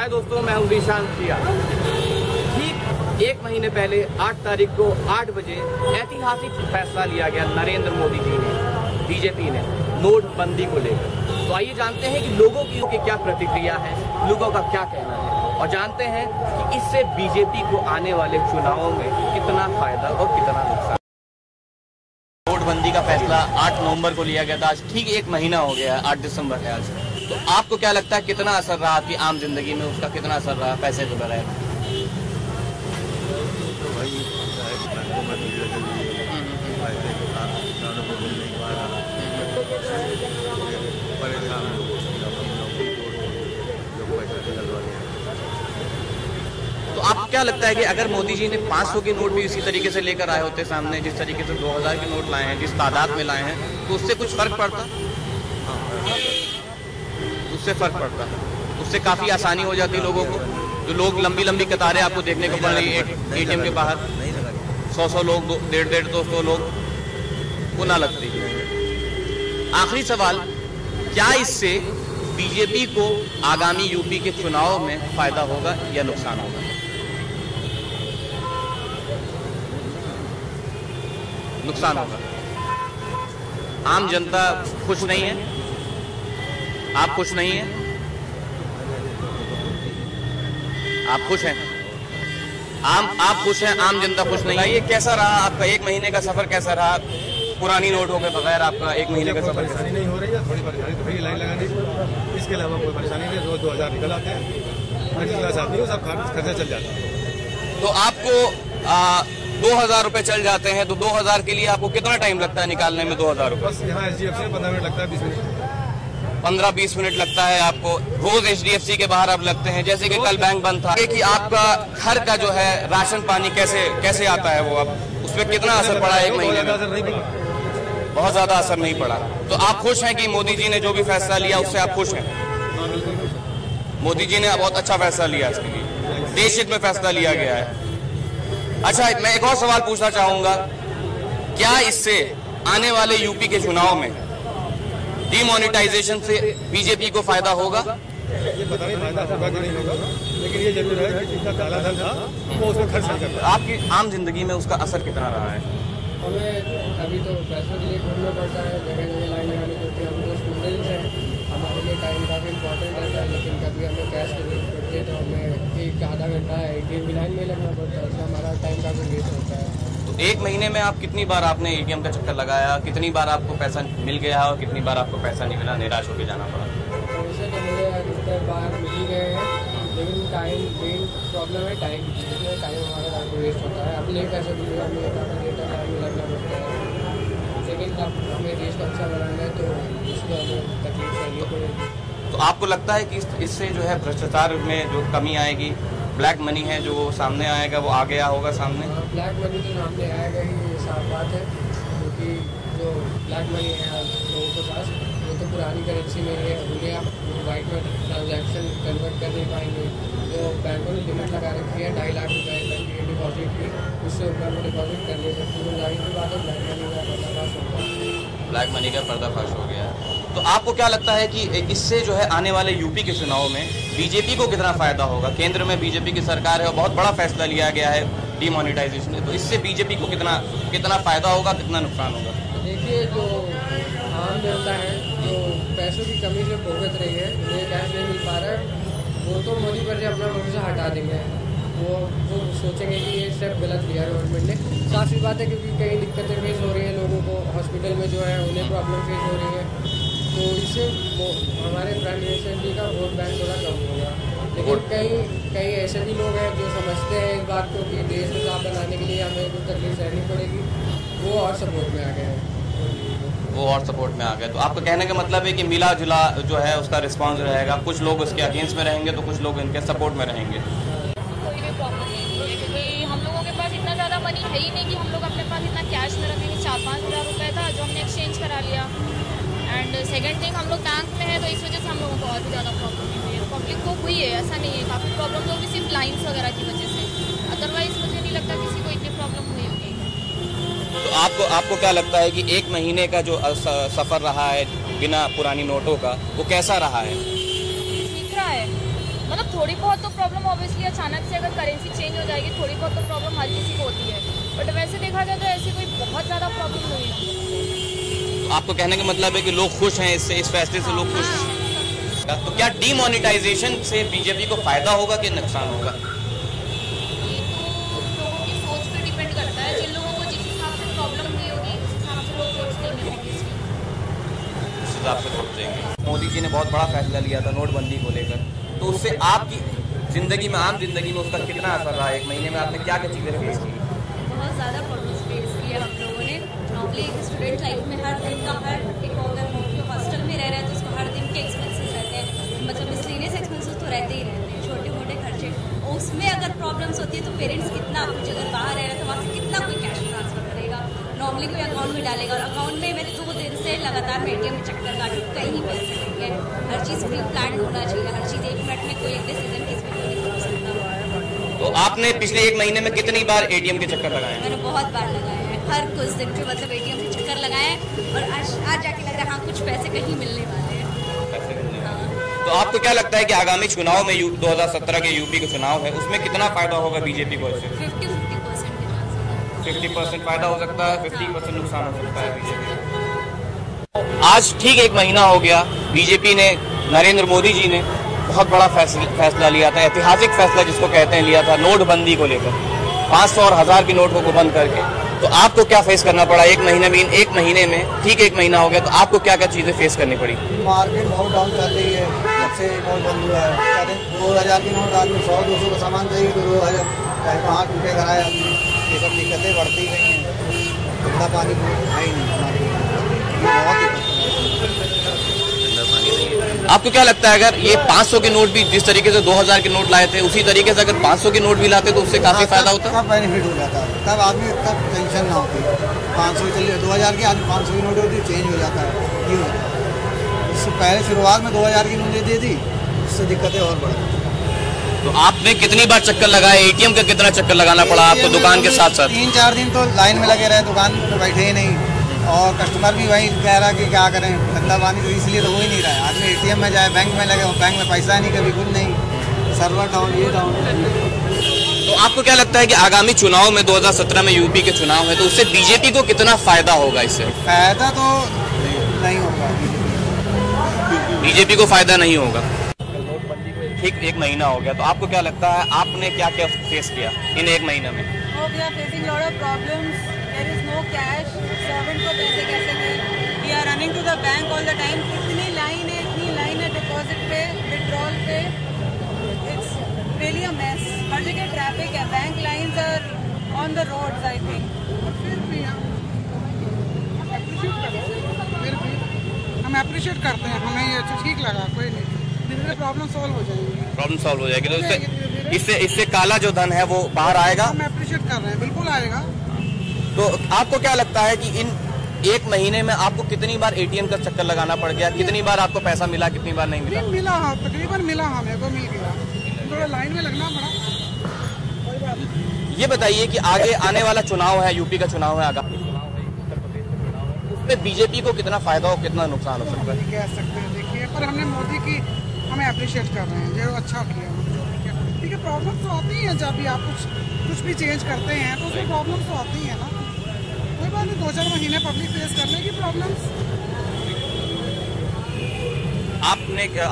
हाय दोस्तों, मैं हूं ईशान सिया। ठीक एक महीने पहले 8 तारीख को 8 बजे ऐतिहासिक फैसला लिया गया नरेंद्र मोदी जी ने, बीजेपी ने, नोटबंदी को लेकर। तो आइए जानते हैं कि लोगों की क्या प्रतिक्रिया है, लोगों का क्या कहना है, और जानते हैं कि इससे बीजेपी को आने वाले चुनावों में कितना फायदा और कितना नुकसान। नोटबंदी का फैसला 8 नवंबर को लिया गया था। आज ठीक एक महीना हो गया, 8 दिसंबर है आज। तो आपको क्या लगता है कितना असर रहा आपकी आम जिंदगी में, उसका कितना असर रहा पैसे के बगैर? तो आपको क्या लगता है कि अगर मोदी जी ने 500 के नोट भी इसी तरीके से लेकर आए होते सामने, जिस तरीके से 2000 के नोट लाए हैं, जिस तादाद में लाए हैं, तो उससे कुछ फर्क पड़ता? उससे फर्क पड़ता, उससे काफी आसानी हो जाती लोगों को। जो लोग लंबी लंबी कतारें आपको देखने को पड़ रही है एटीएम के बाहर, 100 लोग, 150-200 लोग, वो ना लगती। आखिरी सवाल, क्या इससे बीजेपी को आगामी यूपी के चुनाव में फायदा होगा या नुकसान होगा? नुकसान होगा। आम जनता खुश नहीं है, आप खुश नहीं हैं? आप खुश हैं? आप खुश हैं, आम जनता खुश नहीं है। ये कैसा रहा आपका एक महीने का सफर, कैसा रहा? पुरानी नोटों के बगैर आपका एक महीने का सफर? परेशानी नहीं हो रही है, थोड़ी परेशानी तो फिर लाइन लगानी, इसके अलावा कोई परेशानी नहीं। रोज 2000 निकल आते हैं, मिडिल क्लास आदमी हो, सब खर्चा चल जाता है। तो आपको 2000 रुपए चल जाते हैं, तो 2000 के लिए आपको कितना टाइम लगता है निकालने में 2000 रुपए? बस यहाँ HDFC 15 मिनट लगता है, 20 मिनट 15-20 मिनट लगता है आपको। रोज HDFC के बाहर आप लगते हैं, जैसे कि कल बैंक बंद था। कि आपका घर का जो है राशन पानी कैसे आता है, वो अब उसमें कितना असर पड़ा एक महीने में? बहुत ज्यादा असर नहीं पड़ा। तो आप खुश हैं कि मोदी जी ने जो भी फैसला लिया उससे आप खुश हैं? मोदी जी ने बहुत अच्छा फैसला लिया, इसके लिए देश हित में फैसला लिया गया है। अच्छा, मैं एक और सवाल पूछना चाहूंगा, क्या इससे आने वाले यूपी के चुनाव में डिमोनेटाइजेशन से बीजेपी को फायदा होगा? ये पता नहीं फायदा होगा कि नहीं होगा, लेकिन ये जरूर है कि जितना काला धन था वो उसमें खर्च नहीं करता। आपकी आम जिंदगी में उसका असर कितना रहा है? हमें अभी तो पैसों के लिए घूमना पड़ता है, जगह जगह लाइन लगानी पड़ती है। हम तो स्टूडेंट्स हैं, हमारे लिए टाइम काफ़ी इंपॉर्टेंट रहता है, लेकिन कभी हमें कैश की जरूरत पड़ती है तो हमें एक आधा घंटा ATM की लाइन में लगना पड़ता है, उससे हमारा टाइम काफ़ी वेस्ट होता है। तो एक महीने में आप कितनी बार आपने ATM का चक्कर लगाया, कितनी बार आपको पैसा मिल गया और कितनी बार आपको पैसा नहीं मिला, निराश होकर जाना पड़ा? वैसे तो मुझे अधिकतर बार मिल ही गए हैं, लेकिन टाइम मेन प्रॉब्लम है, टाइम जिसमें टाइम हमारा काफ़ी वेस्ट होता है। अपने पैसे भी हमें काफ़ी देर तक लाइन में लगना पड़ता है, लेकिन अब हमें देश का अच्छा बनाना है तो इसमें हमें तकलीफ चाहिए पड़ेगी। तो आपको लगता है कि इससे जो है भ्रष्टाचार में जो कमी आएगी, ब्लैक मनी है जो सामने आएगा, वो आ गया होगा सामने? ब्लैक मनी तो सामने आएगा ही, ये साफ बात है, क्योंकि जो ब्लैक मनी है लोगों के पास, वो तो पुरानी करेंसी में है, उन्हें आप वाइट में ट्रांजैक्शन कन्वर्ट कर नहीं पाएंगे। जो बैंकों ने लिमिट लगा रखी है 2.5 लाख रुपये तक की डिपॉजिट की, उससे ऊपर वो डिपॉजिट कर नहीं सकते। तो जाहिर सी बात है ब्लैक मनी का पर्दाफाश होगा। ब्लैक मनी का पर्दाफाश हो गया। तो आपको क्या लगता है कि इससे जो है आने वाले यूपी के चुनाव में बीजेपी को कितना फायदा होगा? केंद्र में बीजेपी की सरकार है और बहुत बड़ा फैसला लिया गया है डिमोनेटाइजेशन, तो इससे बीजेपी को कितना फायदा होगा, कितना नुकसान होगा? देखिए, जो आम जनता है जो पैसों की कमी से भुगत रही है, उन्हें कैश नहीं मिल पा रहा है, वो तो मोदी पर से अपना भरोसा हटा देंगे। वो सोचेंगे कि ये स्टेप गलत लिया गवर्नमेंट ने। साफ सी बात है, क्योंकि कई दिक्कतें फेस हो रही हैं लोगों को, हॉस्पिटल में जो है उन्हें प्रॉब्लम फेस हो रही है, तो इससे हमारे प्राइम मिनिस्टर जी का वोट बैंक थोड़ा कम होगा। लेकिन कई ऐसे भी लोग हैं जो समझते हैं इस बात को कि देश को साफ बनाने के लिए हमें कुछ तकलीफ सहनी पड़ेगी, वो और सपोर्ट में आ गए हैं। वो और सपोर्ट में आ गए। तो आपका कहने का मतलब है कि मिला जुला जो है उसका रिस्पांस रहेगा, कुछ लोग उसके अगेंस्ट में रहेंगे तो कुछ लोग इनके सपोर्ट में रहेंगे। कोई भी प्रॉब्लम नहीं है, क्योंकि हम लोगों के पास इतना ज़्यादा मनी है ही नहीं कि हम लोग अपने पास इतना कैश में रखेंगे। 4-5 हज़ार रुपये था जो हमने एक्सचेंज करा लिया। एंड सेकंड थिंग, हम लोग बैंक में है तो इस वजह से हम लोगों को और भी ज़्यादा प्रॉब्लम हुई है। पब्लिक को हुई है, ऐसा नहीं है, काफ़ी प्रॉब्लम होगी सिर्फ लाइन्स वगैरह की वजह से, अदरवाइज मुझे नहीं लगता किसी को इतनी प्रॉब्लम हुई होगी। तो आपको क्या लगता है कि एक महीने का जो सफर रहा है बिना पुरानी नोटों का, वो कैसा रहा है? ठीक रहा है, मतलब थोड़ी बहुत तो प्रॉब्लम ऑब्वियसली अचानक से अगर करेंसी चेंज हो जाएगी थोड़ी बहुत तो प्रॉब्लम हर किसी को होती है, बट वैसे देखा जाए तो ऐसी कोई बहुत ज़्यादा प्रॉब्लम नहीं है। तो आपको कहने का मतलब है कि लोग खुश हैं इससे, इस फैसले से लोग खुश हैं। तो क्या डीमोनेटाइजेशन से बीजेपी को फायदा होगा कि नुकसान होगा? ये तो लोगों की सोच पे डिपेंड करता है। जिन लोगों को जिस हिसाब से प्रॉब्लम नहीं होगी उस हिसाब से लोग वोट देंगे ऑब्वियसली। उस हिसाब से वोट देंगे। मोदी जी ने बहुत बड़ा फैसला लिया था नोटबंदी को लेकर, तो उससे आपकी जिंदगी में, आम जिंदगी में उसका कितना असर रहा? एक महीने में आपने क्या क्या चीज़ें फेस की? बहुत ज़्यादा प्रॉब्लम्स फेस किया हम लोगों ने। नॉर्मली एक स्टूडेंट लाइफ में हर दिन का हर एक अगर हॉस्टल में रह रहा है तो उसको हर दिन के एक्सपेंसेस रहते हैं, मतलब मिसलेनियस एक्सपेंसेस तो रहते ही रहते हैं, छोटे मोटे खर्चे। उसमें अगर प्रॉब्लम्स होती है तो पेरेंट्स कितना, कुछ अगर बाहर रह रहा है तो वहाँ से कितना कोई कैश ट्रांसफर करेगा, नॉर्मली कोई अकाउंट में डालेगा। और अकाउंट में मैंने 2 दिन से लगातार मैं ATM में चक्कर काटूँ, कहीं पैसे नहीं है। हर चीज़ प्री प्लान होना चाहिए, हर चीज़ 1 मिनट में कोई एक डिसीजन किस पर कोई नहीं हो सकता। तो आपने पिछले 1 महीने में कितनी बार ATM के चक्कर लगाए? मैंने बहुत बार लगाया है, हर कुछ दिन के मतलब ATM के चक्कर लगाए हैं, और आज जाके लग रहा है हाँ कुछ पैसे कहीं मिलने वाले हैं। तो आपको क्या लगता है कि आगामी चुनाव में 2017 के यूपी का चुनाव है, उसमें कितना फायदा होगा बीजेपी को? इससे 50% के चांस। 50% फायदा हो सकता है, 50% नुकसान हो सकता है बीजेपी। आज ठीक 1 महीना हो गया, बीजेपी ने, नरेंद्र मोदी जी ने बहुत बड़ा फैसला लिया था, ऐतिहासिक फैसला जिसको कहते हैं लिया था, नोटबंदी को लेकर 500 और 1000 की नोट को बंद करके। तो आपको क्या फेस करना पड़ा 1 महीने में? 1 महीने में ठीक 1 महीना हो गया, तो आपको क्या क्या चीजें फेस करनी पड़ी? मार्केट बहुत डाउन चल रही है, जब से नोट बंद हुआ है। कहते हैं 2000 की नोट आदमी 100-200 का सामान चाहिए तो 2000 कहाँ टूटे कराए आदमी, ये सब दिक्कतें बढ़ती गई हैं। ठंडा पानी है ही नहीं मार्केट, बहुत दिक्कत। आपको क्या लगता है अगर ये 500 के नोट भी जिस तरीके से 2000 के नोट लाए थे उसी तरीके से अगर 500 के नोट भी लाते तो उससे काफी फायदा होता? तब बेनिफिट हो जाता, तब आदमी तब टेंशन ना होती। 500 चलिए 2000 की आदमी 500 की नोट होती, चेंज हो जाता है, ये होता है। इससे पहले शुरुआत में 2000 की नोट दे दी, उससे दिक्कतें और बढ़। तो आपने कितनी बार चक्कर लगाए? ATM का कितना चक्कर लगाना पड़ा आपको दुकान के साथ साथ? 3-4 दिन तो लाइन में लगे रहे, दुकान पे बैठे ही नहीं, और कस्टमर भी वही कह रहा कि क्या करें, ठंडा पानी तो इसलिए तो हो ही नहीं रहा है। आदमी ATM में जाए, बैंक में लगे, बैंक में पैसा नहीं, कभी कुछ नहीं, सर्वर डाउन, ये डाउन। तो आपको क्या लगता है कि आगामी चुनाव में 2017 में यूपी के चुनाव है, तो उससे बीजेपी को कितना फायदा होगा? इससे फायदा तो नहीं होगा, बीजेपी को फायदा नहीं होगा। ठीक 1 महीना हो गया, तो आपको क्या लगता है आपने क्या क्या फेस किया इन 1 महीने में? We are facing lot of problems. There is no cash. Servant को पैसे कैसे दें? We are running to the bank all the time. इतनी लाइन है डिपॉजिट पे, विड्रॉल पे. It's really a mess. हर जगह ट्रैफिक है. Bank lines are on the roads, I think. हम अप्रिशिएट करते हैं, हमें ये ठीक लगा, कोई नहीं, धीरे-धीरे प्रॉब्लम सॉल्व हो जाएगी। प्रॉब्लम सॉल्व हो जाएगी, तो इससे काला जो धन है वो बाहर आएगा। हम अप्रिशिएट कर रहे हैं, बिल्कुल आएगा। तो आपको क्या लगता है कि इन 1 महीने में आपको कितनी बार ATM का चक्कर लगाना पड़ गया? कितनी बार आपको पैसा मिला, कितनी बार नहीं मिला? मिला, हाँ, तकरीबन मिला, हमें तो मिल गया, थोड़ा लाइन में लगना पड़ा, कोई बात नहीं। ये बताइए कि आगे आने वाला चुनाव है, यूपी का चुनाव है, आगामी चुनाव है, उत्तर प्रदेश का चुनाव है, उसमें बीजेपी को कितना फायदा हो, कितना नुकसान हो सकता है? कह सकते हैं, देखिए, पर हमने मोदी की हमें अप्रिशिएट कर रहे हैं, जो अच्छा किया। ठीक है, प्रॉब्लम तो आती है, जब भी आप कुछ भी चेंज करते हैं तो उसमें प्रॉब्लम तो आती है ना, कोई बात नहीं, 2-4 महीने पब्लिक फेस करने की प्रॉब्लम्स।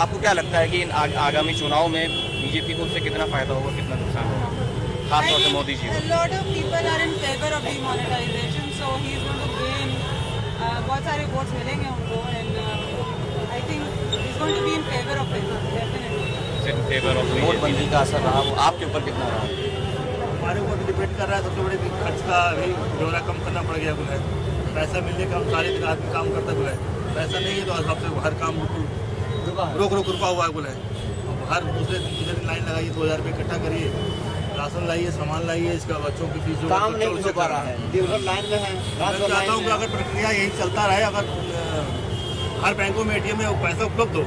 आपको क्या लगता है कि इन आगामी चुनाव में बीजेपी को उससे कितना फायदा होगा, कितना नुकसान होगा, खासतौर से Modi ji? A lot of people are in favor of demonetization, so he is going to gain बहुत सारे वोट्स मिलेंगे उनको, and I think he is going to be in favor of it, definitely. Favour of नोटबंदी का असर रहा, वो आपके ऊपर कितना रहा? हमारे ऊपर डिपेंड कर रहा है। सबसे बड़े खर्च का भी ब्यौरा कम करना पड़ गया है, पैसा मिलने का हम सारे दिन आदमी काम करता है, पैसा नहीं है तो सबसे हर काम बिल्कुल रुका हुआ है, हर दूसरे दिन लाइन लगाइए, 2000 रुपये इकट्ठा करिए, राशन लाइए, सामान लाइए, इसका बच्चों की फीस काम नहीं हो पा रहा है, दिन भर लाइन में है। मैं चाहता हूँ कि अगर प्रक्रिया यही चलता रहे, अगर हर बैंकों में ATM में पैसा उपलब्ध हो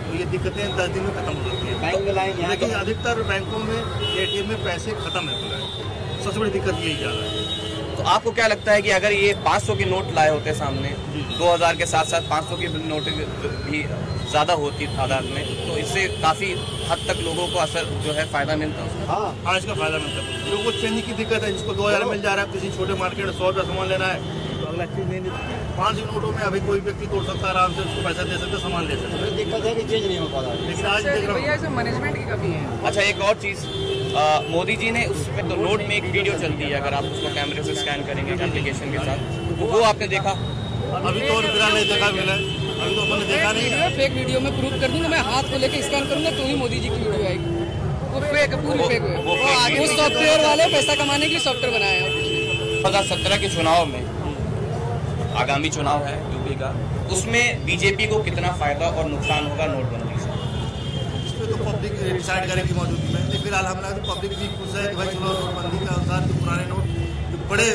तो ये दिक्कतें 10 दिन में खत्म हो जाती है। बैंक में लाइन, लेकिन अधिकतर बैंकों में ATM में पैसे खत्म है, सबसे बड़ी दिक्कत यही जा रहा है। तो आपको क्या लगता है कि अगर ये 500 के नोट लाए होते सामने, 2000 के साथ साथ 500 के नोट भी ज्यादा होती तादाद में, तो इससे काफी हद तक लोगों को असर जो है फायदा मिलता है। हाँ, आज का फायदा मिलता है। लोगों को चेंज की दिक्कत है, जिसको 2000 मिल जा रहा है, किसी छोटे मार्केट में 100 रुपया सामान लेना है तो अगला चीज नहीं देती। 5 नोटों में अभी कोई व्यक्ति तोड़ सकता है, आराम से उसको पैसा दे सकता है, सामान ले सकता है। दिक्कत है कि चेंज नहीं हो पा रहा है, लेकिन आज देख रहा हूँ मैनेजमेंट की कमी है। अच्छा, एक और चीज, मोदी जी ने उस पे तो नोट में एक वीडियो चलती है, अगर आप उसको कैमरे से स्कैन करेंगे एप्लीकेशन के साथ, तो वो आपने देखा? अभी तो फिलहाल नहीं देखा, अभी तो अपन देखा नहीं है। फेक वीडियो में प्रूफ कर दूंगा, मैं हाथ को लेकर स्कैन करूंगा तो ही मोदी जी की वीडियो आएगी। वो फेक है, पूरी फेक है। वो सॉफ्टवेयर वाले पैसा कमाने के लिए सॉफ्टवेयर बनाए हैं। 2017 के चुनाव में, आगामी चुनाव है यूपी का, उसमें बीजेपी को कितना फायदा और नुकसान होगा नोटबंदी से? इसमें तो पब्लिक डिसाइड करेगी मौजूदगी में। फिलहाल हम लोग पब्लिक भी खुश है कि भाई चलो नोटबंदी के अनुसार जो पुराने नोट जो बड़े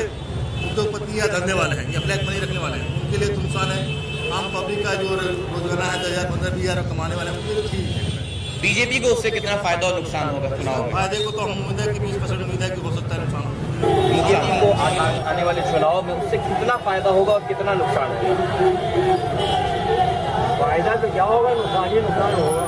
उद्योगपति या धंधे वाले हैं या ब्लैक मनी रखने वाले हैं, उनके लिए तो नुकसान है। आम पब्लिक का जो रोजगार है 10,000, 15,000, 20,000 कमाने वाले हैं, उनके लिए ठीक है। बीजेपी को उससे कितना फायदा और नुकसान होगा चुनाव में? फायदे को तो हम उम्मीद है कि 20% उम्मीद है कि हो सकता है नुकसान। बीजेपी को आने वाले चुनाव में उससे कितना फायदा होगा और कितना नुकसान होगा? फायदा तो क्या होगा, नुकसान ही नुकसान होगा।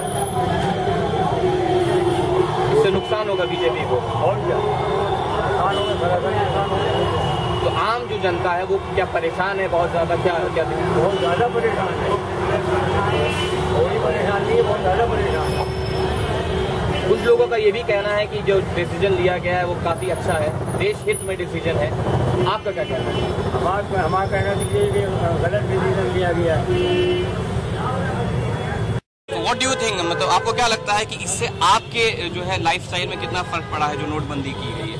इससे नुकसान होगा बीजेपी को, और क्या नुकसान होगा, सरासर नुकसान होगा। तो आम जो जनता है वो क्या परेशान है बहुत ज्यादा? क्या क्या बहुत ज़्यादा परेशान है, कोई परेशान नहीं है, बहुत ज़्यादा परेशान है। कुछ लोगों का ये भी कहना है कि जो डिसीजन लिया गया है वो काफी अच्छा है, देश हित में डिसीजन है। आपका क्या कहना है? हमारा कहना है कि गलत डिसीजन लिया गया है। व्हाट डू यू थिंक, मतलब आपको क्या लगता है कि इससे आपके जो है लाइफस्टाइल में कितना फर्क पड़ा है जो नोटबंदी की गई है?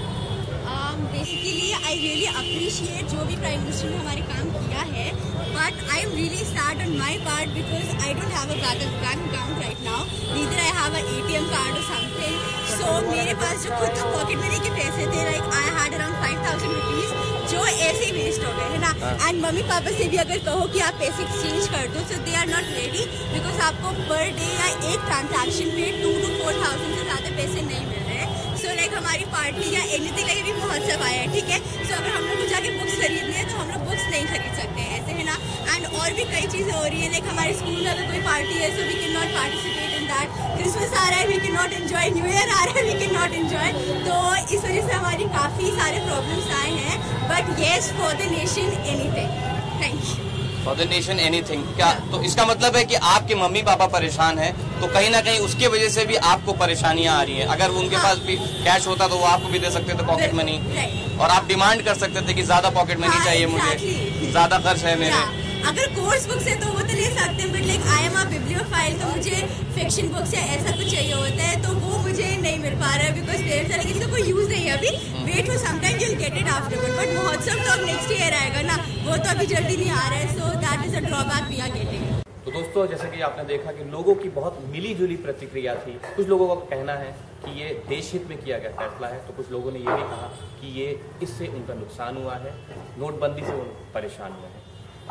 बेसिकली आई रियली अप्रिशिएट जो भी प्राइम मिनिस्टर ने हमारे काम किया है, but I am really sad on my part because I don't have a bank account right now, neither I have a ATM card और समथिंग। सो मेरे पास जो खुद पॉकेट मनी के पैसे थे, like I had around 5,000 rupees, जो ऐसे ही waste हो गए है ना। एंड मम्मी पापा से भी अगर कहो कि आप पैसे एक्सचेंज कर दो, so they are not ready because आपको पर डे या एक ट्रांजैक्शन पे 2,000 to 4,000 से ज़्यादा पैसे नहीं मिल रहे। सो लाइक हमारी पार्टी या एनीथिंग लाइक भी महोत्सव आया है, ठीक है। सो अगर हम लोग को जाके बुक्स खरीदनी है तो हम लोग बुक्स नहीं खरीद सकते हैं, ऐसे है ना। एंड और भी कई चीज़ें हो रही है, लाइक हमारे स्कूल में अगर कोई पार्टी है so we can not participate in that. Christmas आ रहा है, we can not enjoy, new year आ रहा है, वी कैन नॉट एंजॉय। तो इस वजह से हमारी काफ़ी सारे प्रॉब्लम्स आए हैं, but yes for the nation anything. Thank you. For the nation anything, क्या तो इसका मतलब है कि आपके मम्मी पापा परेशान हैं, तो कहीं ना कहीं उसके वजह से भी आपको परेशानियां आ रही हैं। अगर उनके पास भी कैश होता तो वो आपको भी दे सकते थे पॉकेट मनी, और आप डिमांड कर सकते थे कि ज्यादा पॉकेट मनी चाहिए मुझे, ज्यादा खर्च है मेरे। अगर कोर्स बुक्स है तो वो तो ले सकते हैं, but like I am a bibliophile, तो मुझे फिक्शन बुक्स या ऐसा कुछ चाहिए होता है तो वो मुझे नहीं मिल पा रहा है बिकॉज देर से इसका कोई यूज नहीं है अभी। Wait for some time, you'll get it afterward, but महोत्सव तो अब नेक्स्ट ईयर आएगा ना, वो तो अभी जल्दी नहीं आ रहा है। So that is a drawback we are getting. तो दोस्तों, जैसे कि आपने देखा कि लोगों की बहुत मिली जुली प्रतिक्रिया थी। कुछ लोगों का कहना है कि ये देश हित में किया गया फैसला है, तो कुछ लोगों ने ये भी कहा कि ये इससे उनका नुकसान हुआ है, नोटबंदी से वो परेशान हुए हैं।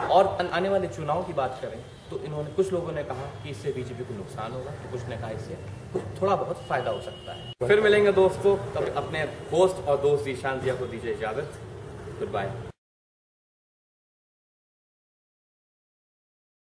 और आने वाले चुनाव की बात करें तो इन्होंने, कुछ लोगों ने कहा कि इससे बीजेपी को नुकसान होगा, तो कुछ ने कहा इससे कुछ थोड़ा बहुत फायदा हो सकता है। फिर मिलेंगे दोस्तों, तब अपने होस्ट और दोस्त ईशान जिया को दीजिए इजाजत। Good bye.